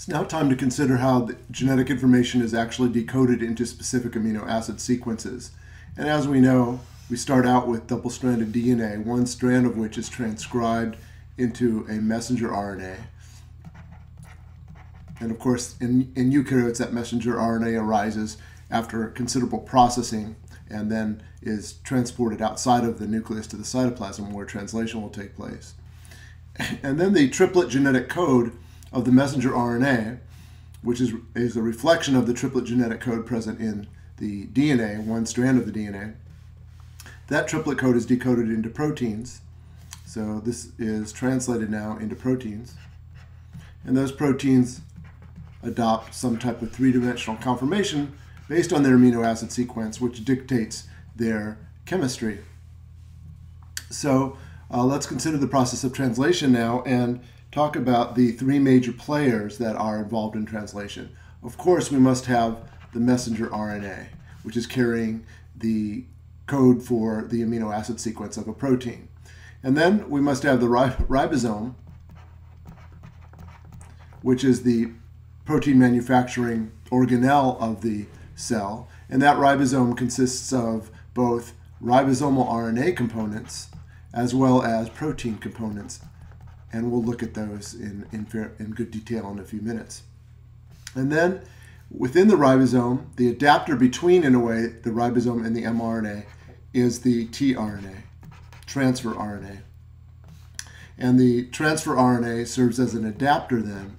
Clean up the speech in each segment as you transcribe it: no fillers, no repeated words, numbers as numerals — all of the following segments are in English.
It's now time to consider how the genetic information is actually decoded into specific amino acid sequences. And as we know, we start out with double-stranded DNA, one strand of which is transcribed into a messenger RNA. And of course, in eukaryotes, that messenger RNA arises after considerable processing and then is transported outside of the nucleus to the cytoplasm where translation will take place. And then the triplet genetic code of the messenger RNA, which is a reflection of the triplet genetic code present in the DNA, one strand of the DNA. That triplet code is decoded into proteins. So this is translated now into proteins. And those proteins adopt some type of three-dimensional conformation based on their amino acid sequence, which dictates their chemistry. So let's consider the process of translation now and talk about the three major players that are involved in translation. Of course, we must have the messenger RNA, which is carrying the code for the amino acid sequence of a protein. And then we must have the ribosome, which is the protein manufacturing organelle of the cell. And that ribosome consists of both ribosomal RNA components as well as protein components. And we'll look at those in good detail in a few minutes. And then within the ribosome, the adapter between, in a way, the ribosome and the mRNA is the tRNA, transfer RNA. And the transfer RNA serves as an adapter then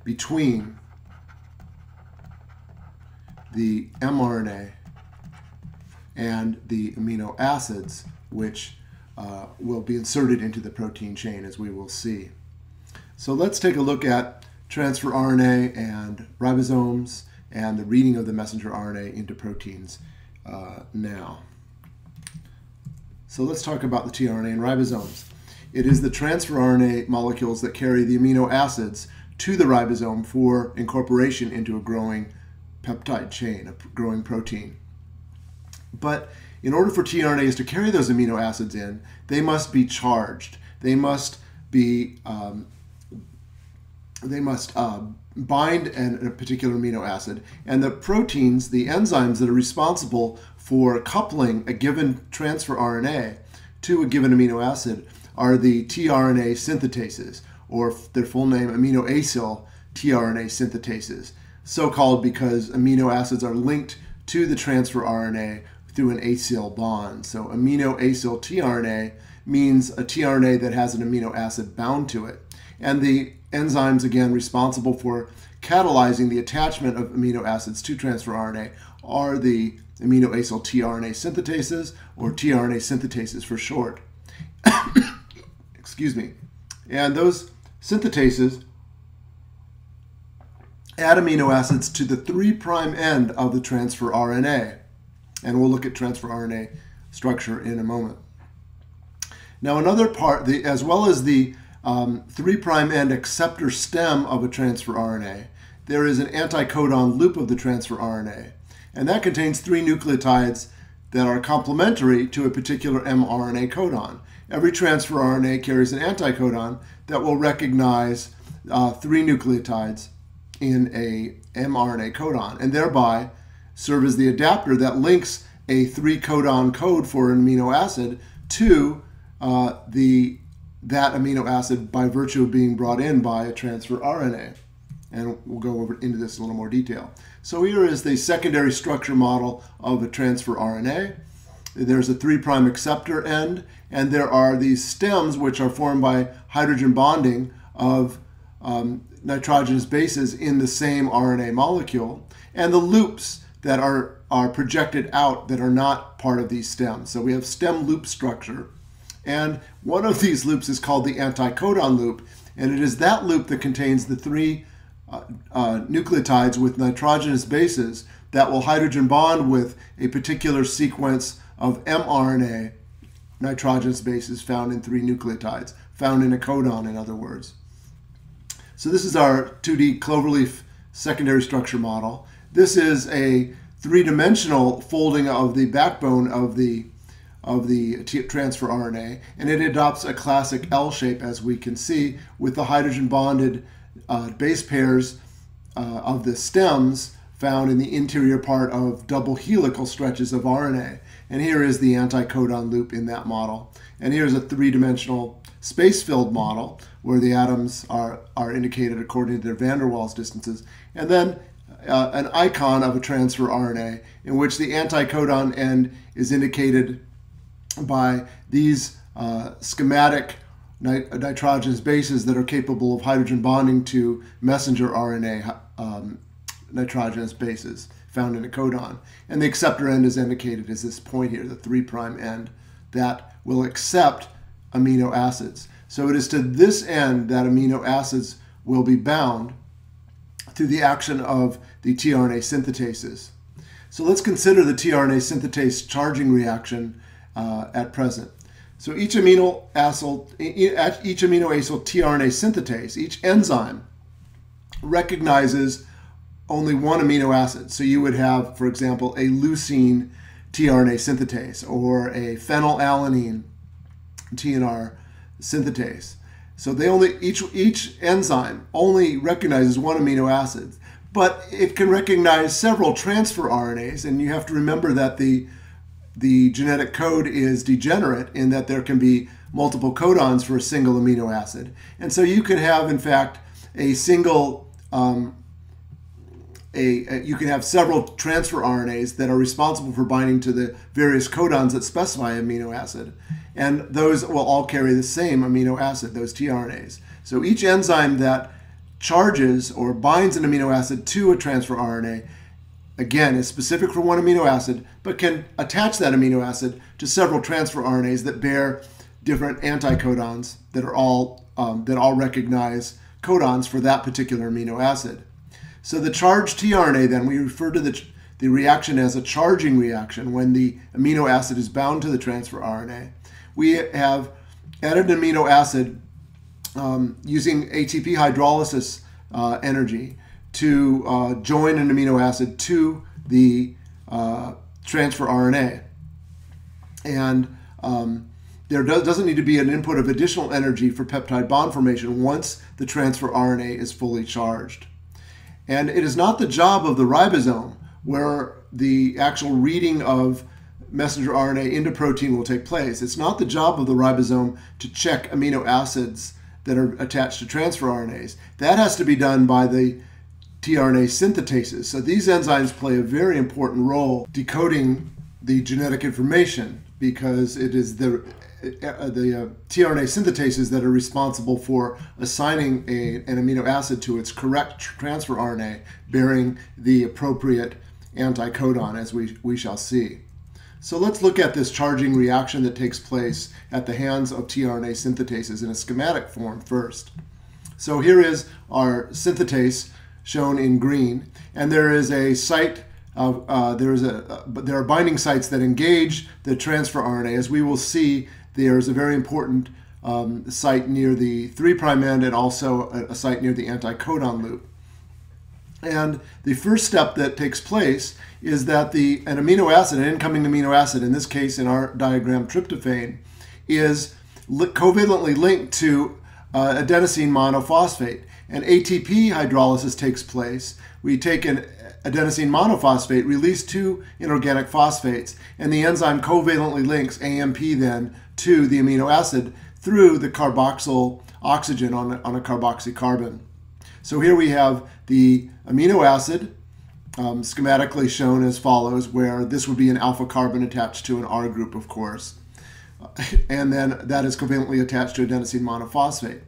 between the mRNA and the amino acids, which will be inserted into the protein chain, as we will see. So let's take a look at transfer RNA and ribosomes and the reading of the messenger RNA into proteins now. So let's talk about the tRNA and ribosomes. It is the transfer RNA molecules that carry the amino acids to the ribosome for incorporation into a growing peptide chain, a growing protein. But in order for tRNAs to carry those amino acids in, they must be charged. They must be bind a particular amino acid, and the proteins, the enzymes that are responsible for coupling a given transfer RNA to a given amino acid are the tRNA synthetases, or their full name, amino acyl tRNA synthetases, so called because amino acids are linked to the transfer RNA through an acyl bond. So amino acyl tRNA means a tRNA that has an amino acid bound to it. And the enzymes, again, responsible for catalyzing the attachment of amino acids to transfer RNA are the amino acyl tRNA synthetases, or tRNA synthetases for short. Excuse me. And those synthetases add amino acids to the 3' end of the transfer RNA. And we'll look at transfer RNA structure in a moment. Now another part, as well as the 3' end acceptor stem of a transfer RNA, there is an anticodon loop of the transfer RNA. And that contains 3 nucleotides that are complementary to a particular mRNA codon. Every transfer RNA carries an anticodon that will recognize 3 nucleotides in a mRNA codon, and thereby serve as the adapter that links a 3 codon code for an amino acid to that amino acid by virtue of being brought in by a transfer RNA. And we'll go into this in a little more detail. So here is the secondary structure model of a transfer RNA. There's a 3' acceptor end, and there are these stems which are formed by hydrogen bonding of nitrogenous bases in the same RNA molecule, and the loops that are projected out that are not part of these stems. So we have stem loop structure, and one of these loops is called the anticodon loop, and it is that loop that contains the 3 nucleotides with nitrogenous bases that will hydrogen bond with a particular sequence of mRNA nitrogenous bases found in 3 nucleotides, found in a codon, in other words. So this is our 2D cloverleaf secondary structure model. This is a 3-dimensional folding of the backbone of the transfer RNA, and it adopts a classic L shape, as we can see, with the hydrogen bonded base pairs of the stems found in the interior part of double helical stretches of RNA. And here is the anticodon loop in that model. And here's a three-dimensional space-filled model where the atoms are indicated according to their van der Waals distances. And then an icon of a transfer RNA in which the anticodon end is indicated by these schematic nitrogenous bases that are capable of hydrogen bonding to messenger RNA nitrogenous bases found in a codon. And the acceptor end is indicated as this point here, the 3' end, that will accept amino acids. So it is to this end that amino acids will be bound through the action of the tRNA synthetases. So let's consider the tRNA synthetase charging reaction at present. So each amino acyl tRNA synthetase, each enzyme, recognizes only one amino acid. So you would have, for example, a leucine tRNA synthetase or a phenylalanine TNR synthetase. So they only each enzyme only recognizes one amino acid, but it can recognize several transfer RNAs, and you have to remember that the genetic code is degenerate in that there can be multiple codons for a single amino acid. And so you can have, in fact, a single you can have several transfer RNAs that are responsible for binding to the various codons that specify amino acid. And those will all carry the same amino acid, those tRNAs. So each enzyme that charges or binds an amino acid to a transfer RNA, again, is specific for one amino acid, but can attach that amino acid to several transfer RNAs that bear different anticodons that all recognize codons for that particular amino acid. So the charged tRNA, then, we refer to the reaction as a charging reaction when the amino acid is bound to the transfer RNA. We have added an amino acid using ATP hydrolysis energy to join an amino acid to the transfer RNA. And there doesn't need to be an input of additional energy for peptide bond formation once the transfer RNA is fully charged. And it is not the job of the ribosome, where the actual reading of messenger RNA into protein will take place. It's not the job of the ribosome to check amino acids that are attached to transfer RNAs. That has to be done by the tRNA synthetases. So these enzymes play a very important role decoding the genetic information, because it is the tRNA synthetases that are responsible for assigning an amino acid to its correct transfer RNA bearing the appropriate anticodon, as we shall see. So let's look at this charging reaction that takes place at the hands of tRNA synthetases in a schematic form first. So here is our synthetase shown in green, and there is a site there are binding sites that engage the transfer RNA. As we will see, there is a very important site near the 3' end and also a site near the anticodon loop. And the first step that takes place is that an amino acid, an incoming amino acid, in this case in our diagram tryptophan, is covalently linked to adenosine monophosphate. And ATP hydrolysis takes place. We take an adenosine monophosphate, release two inorganic phosphates, and the enzyme covalently links AMP then to the amino acid through the carboxyl oxygen on a carboxy carbon. So here we have the amino acid schematically shown as follows, where this would be an alpha carbon attached to an R group, of course. And then that is covalently attached to adenosine monophosphate.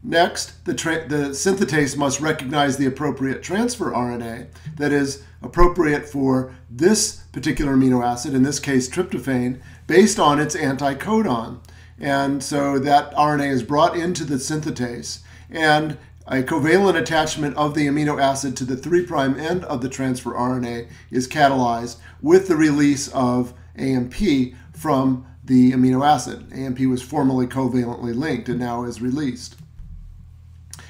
Next, the synthetase must recognize the appropriate transfer RNA that is appropriate for this particular amino acid, in this case tryptophan, based on its anticodon. And so that RNA is brought into the synthetase, and a covalent attachment of the amino acid to the 3' end of the transfer RNA is catalyzed with the release of AMP from the amino acid. AMP was formerly covalently linked and now is released.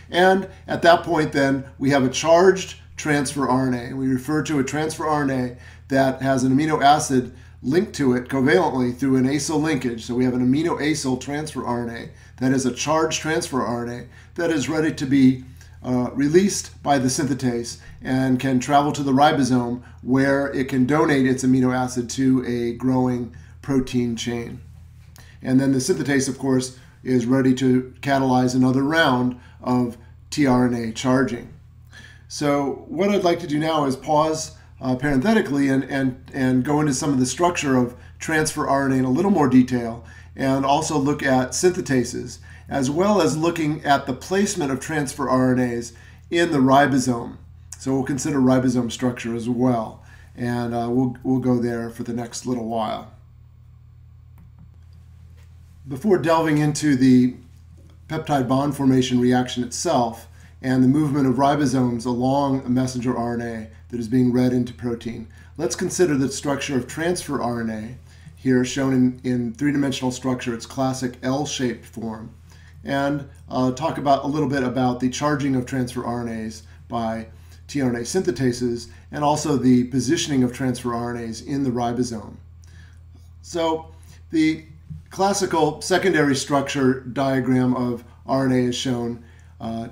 And at that point then, we have a charged transfer RNA. We refer to a transfer RNA that has an amino acid linked to it covalently through an acyl linkage. So we have an amino acyl transfer RNA that is a charged transfer RNA that is ready to be released by the synthetase and can travel to the ribosome, where it can donate its amino acid to a growing protein chain. And then the synthetase, of course, is ready to catalyze another round of tRNA charging. So what I'd like to do now is pause parenthetically and go into some of the structure of transfer RNA in a little more detail, and also look at synthetases, as well as looking at the placement of transfer RNAs in the ribosome. So we'll consider ribosome structure as well, and we'll go there for the next little while. Before delving into the peptide bond formation reaction itself and the movement of ribosomes along a messenger RNA that is being read into protein, let's consider the structure of transfer RNA, here shown in three-dimensional structure, its classic L-shaped form, and talk about a little bit about the charging of transfer RNAs by tRNA synthetases, and also the positioning of transfer RNAs in the ribosome. So the classical secondary structure diagram of RNA is shown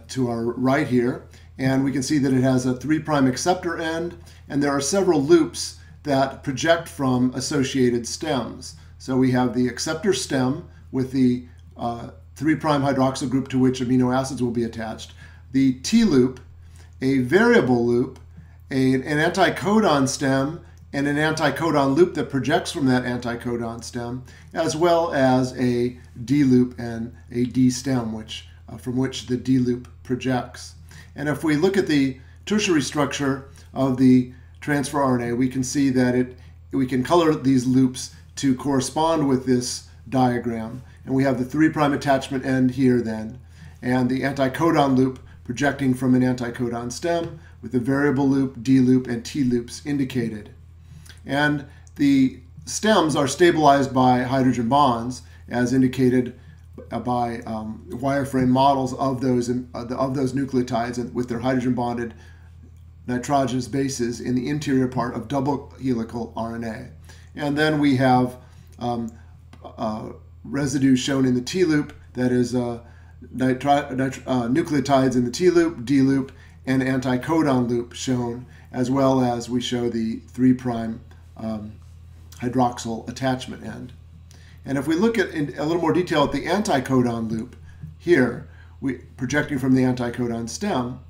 to our right here, and we can see that it has a 3' acceptor end, and there are several loops that project from associated stems. So we have the acceptor stem with the 3' hydroxyl group to which amino acids will be attached, the T loop, a variable loop, an anticodon stem, and an anticodon loop that projects from that anticodon stem, as well as a D loop and a D stem, from which the D loop projects. And if we look at the tertiary structure of the transfer RNA, we can see that we can color these loops to correspond with this diagram. And we have the 3' attachment end here then, and the anticodon loop projecting from an anticodon stem with the variable loop, D loop, and T loops indicated. And the stems are stabilized by hydrogen bonds, as indicated by wireframe models of those nucleotides and with their hydrogen bonded nitrogenous bases in the interior part of double helical RNA. And then we have residue shown in the T loop, that is nucleotides in the T loop, D loop, and anticodon loop shown, as well as we show the 3' hydroxyl attachment end. And if we look at in a little more detail at the anticodon loop here, projecting from the anticodon stem,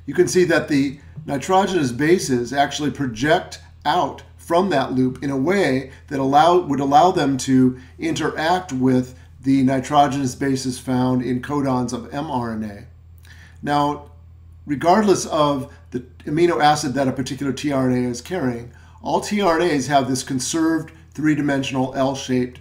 you can see that the nitrogenous bases actually project out from that loop in a way that would allow them to interact with the nitrogenous bases found in codons of mRNA. Now, regardless of the amino acid that a particular tRNA is carrying, all tRNAs have this conserved three-dimensional L-shaped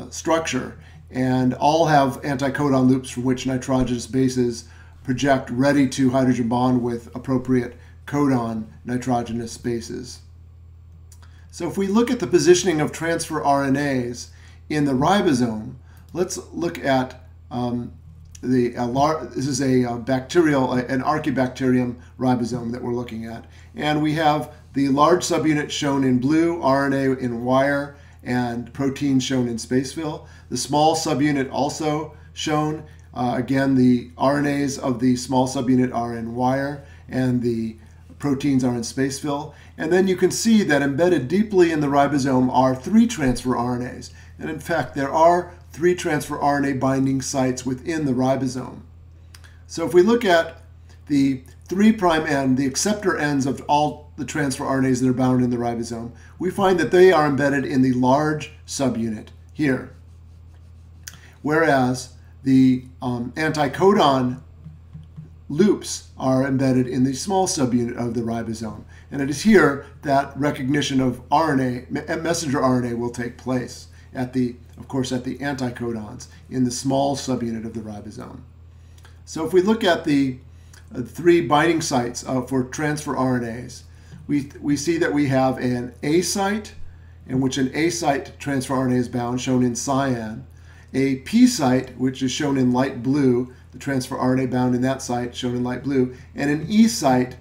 structure, and all have anticodon loops from which nitrogenous bases project ready to hydrogen bond with appropriate codon nitrogenous bases. So if we look at the positioning of transfer RNAs in the ribosome, let's look at this is a bacterial, an Archaebacterium ribosome that we're looking at. And we have the large subunit shown in blue, RNA in wire, and protein shown in spacefill. The small subunit also shown. Again, the RNAs of the small subunit are in wire, and the proteins are in spacefill. And then you can see that embedded deeply in the ribosome are 3 transfer RNAs. And in fact, there are 3 transfer RNA binding sites within the ribosome. So if we look at the 3' end, the acceptor ends of all the transfer RNAs that are bound in the ribosome, we find that they are embedded in the large subunit here. Whereas the anticodon loops are embedded in the small subunit of the ribosome. And it is here that recognition of RNA, messenger RNA, will take place of course, at the anticodons in the small subunit of the ribosome. So if we look at the 3 binding sites for transfer RNAs, we see that we have an A site, in which an A site transfer RNA is bound, shown in cyan, a P site, which is shown in light blue, the transfer RNA bound in that site, shown in light blue, and an E site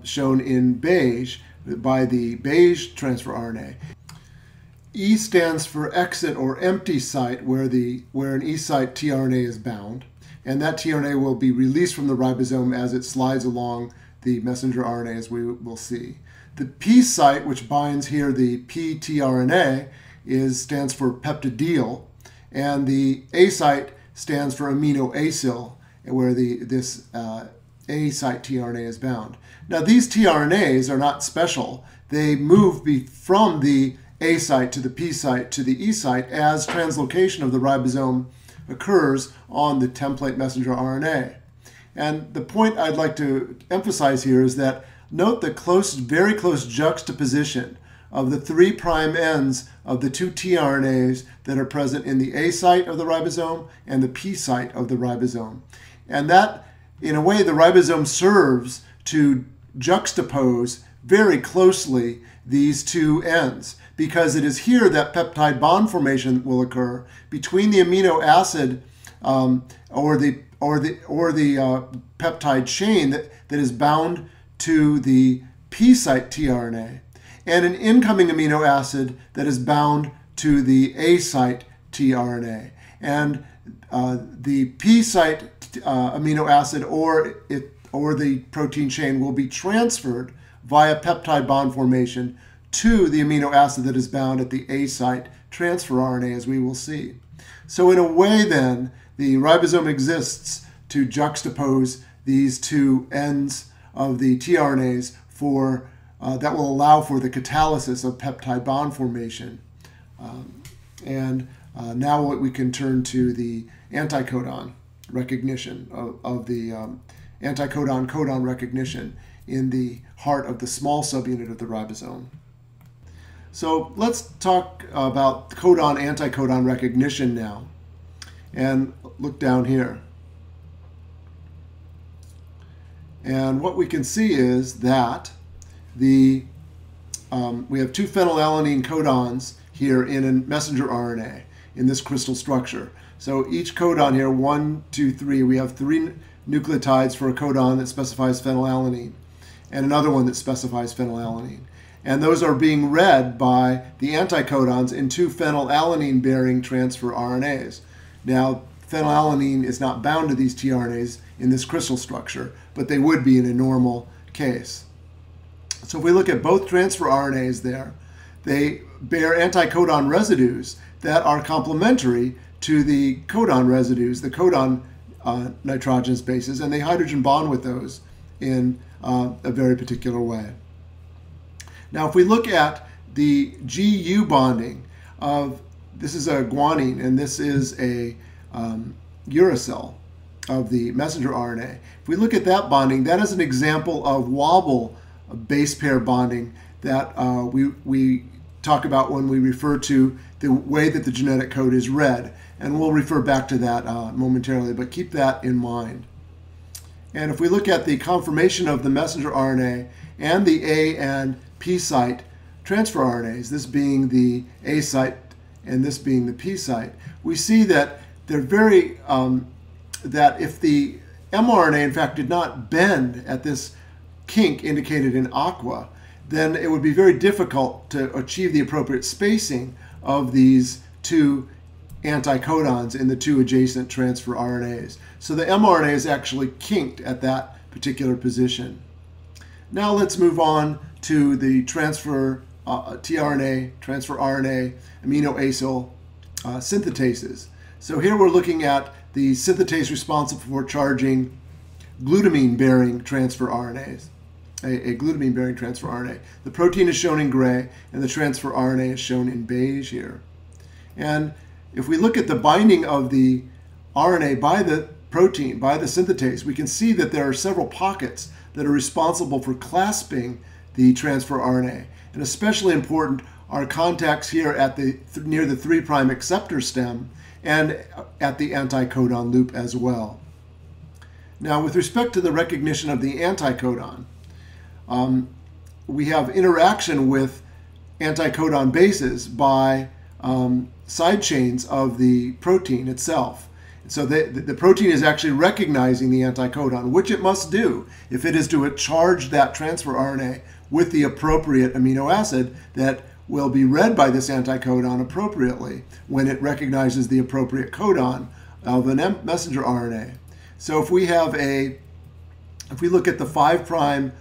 shown in beige by the beige transfer RNA. E stands for exit or empty site, where an E site tRNA is bound, and that tRNA will be released from the ribosome as it slides along the messenger RNA, as we will see. The P site, which binds here the ptRNA, stands for peptidyl, and the A site stands for aminoacyl, where this A site tRNA is bound. Now, these tRNAs are not special. They move from the A site to the P site to the E site as translocation of the ribosome occurs on the template messenger RNA. And the point I'd like to emphasize here is that note the very close juxtaposition of the 3' ends of the two tRNAs that are present in the A site of the ribosome and the P site of the ribosome. And that, in a way, the ribosome serves to juxtapose very closely these two ends, because it is here that peptide bond formation will occur between the amino acid or the peptide chain that is bound to the P site tRNA and an incoming amino acid that is bound to the A site tRNA. And the P site amino acid or the protein chain will be transferred via peptide bond formation to the amino acid that is bound at the A site transfer RNA, as we will see. So in a way, then, the ribosome exists to juxtapose these two ends of the tRNAs that will allow for the catalysis of peptide bond formation. Now we can turn to the anticodon recognition of the anticodon-codon recognition in the heart of the small subunit of the ribosome. So let's talk about codon-anticodon recognition now, and look down here. And what we can see is that we have two phenylalanine codons here in a messenger RNA in this crystal structure. So each codon here, 1, 2, 3, we have 3 nucleotides for a codon that specifies phenylalanine and another one that specifies phenylalanine. And those are being read by the anticodons in 2 phenylalanine-bearing transfer RNAs. Now, phenylalanine is not bound to these tRNAs in this crystal structure, but they would be in a normal case. So if we look at both transfer RNAs there, they bear anticodon residues that are complementary to the codon residues, the codon nitrogenous bases, and they hydrogen bond with those in a very particular way. Now, if we look at the GU bonding of, this is a guanine and this is a uracil of the messenger RNA. If we look at that bonding, that is an example of wobble base pair bonding that we talk about when we refer to the way that the genetic code is read. And we'll refer back to that momentarily, but keep that in mind. And if we look at the conformation of the messenger RNA and the A and P site transfer RNAs, this being the A site and this being the P site, we see that they're very, that if the mRNA in fact did not bend at this kink indicated in aqua, then it would be very difficult to achieve the appropriate spacing of these two anticodons in the 2 adjacent transfer RNAs. So the mRNA is actually kinked at that particular position. Now let's move on to the transfer tRNA, transfer RNA, aminoacyl synthetases. So here we're looking at the synthetase responsible for charging glutamine-bearing transfer RNAs, a glutamine-bearing transfer RNA. The protein is shown in gray, and the transfer RNA is shown in beige here. And if we look at the binding of the RNA by the protein, by the synthetase, we can see that there are several pockets that are responsible for clasping the transfer RNA. And especially important are contacts here at near the 3' acceptor stem and at the anticodon loop as well. Now, with respect to the recognition of the anticodon, we have interaction with anticodon bases by side chains of the protein itself. So the protein is actually recognizing the anticodon, which it must do if it is to charge that transfer RNA with the appropriate amino acid that will be read by this anticodon appropriately when it recognizes the appropriate codon of a messenger RNA. So if we look at the 5'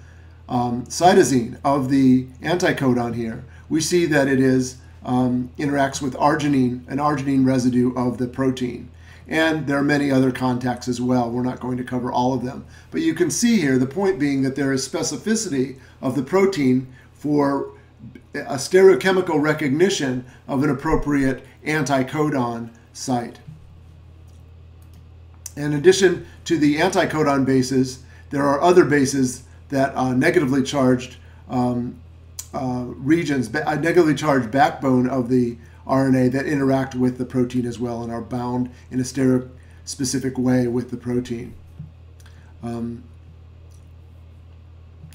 cytosine of the anticodon here, we see that it interacts with arginine, an arginine residue of the protein. And there are many other contacts as well. We're not going to cover all of them. But you can see here, the point being that there is specificity of the protein for a stereochemical recognition of an appropriate anticodon site. In addition to the anticodon bases, there are other bases that are negatively charged regions, a negatively charged backbone of the RNA that interact with the protein as well and are bound in a stereospecific way with the protein. And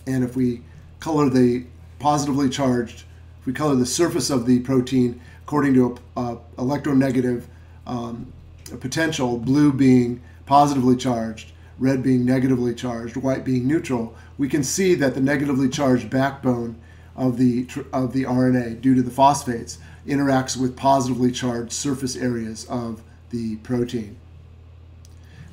if we color the positively charged, if we color the surface of the protein according to a electronegative potential, blue being positively charged, red being negatively charged, white being neutral, we can see that the negatively charged backbone of the RNA, due to the phosphates, interacts with positively charged surface areas of the protein.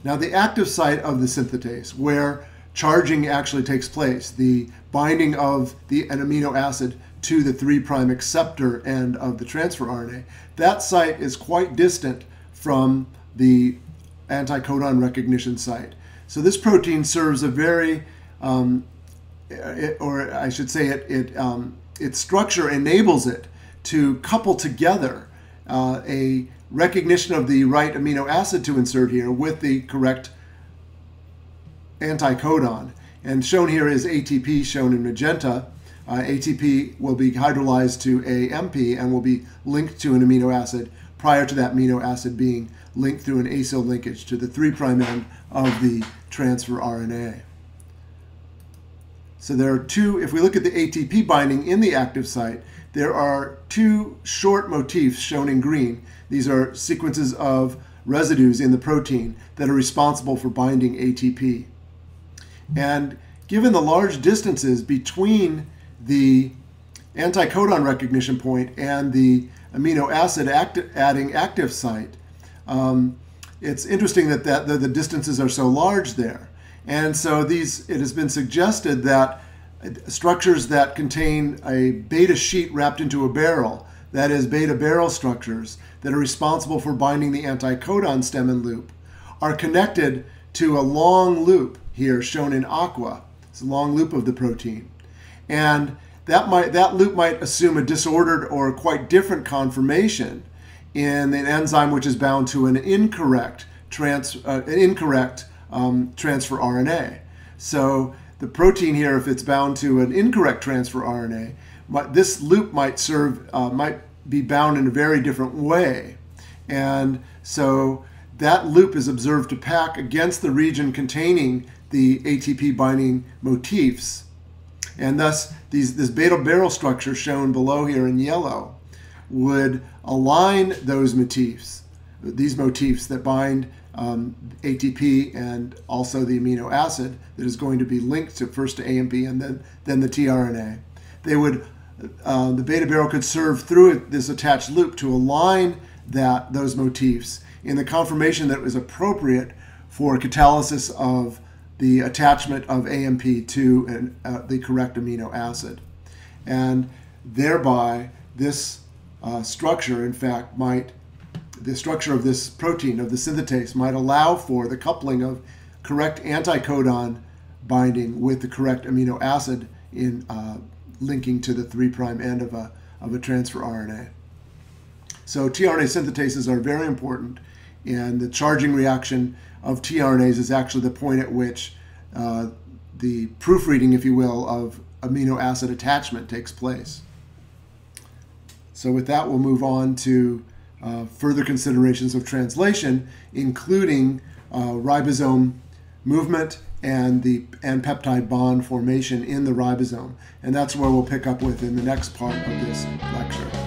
Now, the active site of the synthetase, where charging actually takes place, the binding of an amino acid to the 3' acceptor end of the transfer RNA, that site is quite distant from the anticodon recognition site. So this protein serves a very, or I should say its structure enables it to couple together a recognition of the right amino acid to insert here with the correct anticodon. And shown here is ATP, shown in magenta. ATP will be hydrolyzed to AMP and will be linked to an amino acid prior to that amino acid being linked through an acyl linkage to the 3' end of the transfer RNA. So there are two, if we look at the ATP binding in the active site, there are two short motifs shown in green. These are sequences of residues in the protein that are responsible for binding ATP. And given the large distances between the anticodon recognition point and the amino acid adding active site, it's interesting that the distances are so large there. And so it has been suggested that structures that contain a beta sheet wrapped into a barrel, that is beta barrel structures that are responsible for binding the anticodon stem and loop, are connected to a long loop here shown in aqua. It's a long loop of the protein. And that loop might assume a disordered or quite different conformation in an enzyme which is bound to an incorrect transfer RNA. So the protein here, if it's bound to an incorrect transfer RNA, this loop might be bound in a very different way. And so that loop is observed to pack against the region containing the ATP binding motifs. And thus, this beta barrel structure shown below here in yellow would align those motifs, these motifs that bind ATP and also the amino acid that is going to be linked to first to AMP and then the tRNA. The beta barrel could serve through this attached loop to align those motifs in the conformation that was appropriate for catalysis of the attachment of AMP to the correct amino acid. And thereby, this structure, in fact, the structure of this protein, of the synthetase, might allow for the coupling of correct anticodon binding with the correct amino acid in linking to the 3' end of a transfer RNA. So tRNA synthetases are very important, and the charging reaction of tRNAs is actually the point at which the proofreading, if you will, of amino acid attachment takes place. So with that, we'll move on to further considerations of translation, including ribosome movement and peptide bond formation in the ribosome. And that's where we'll pick up with in the next part of this lecture.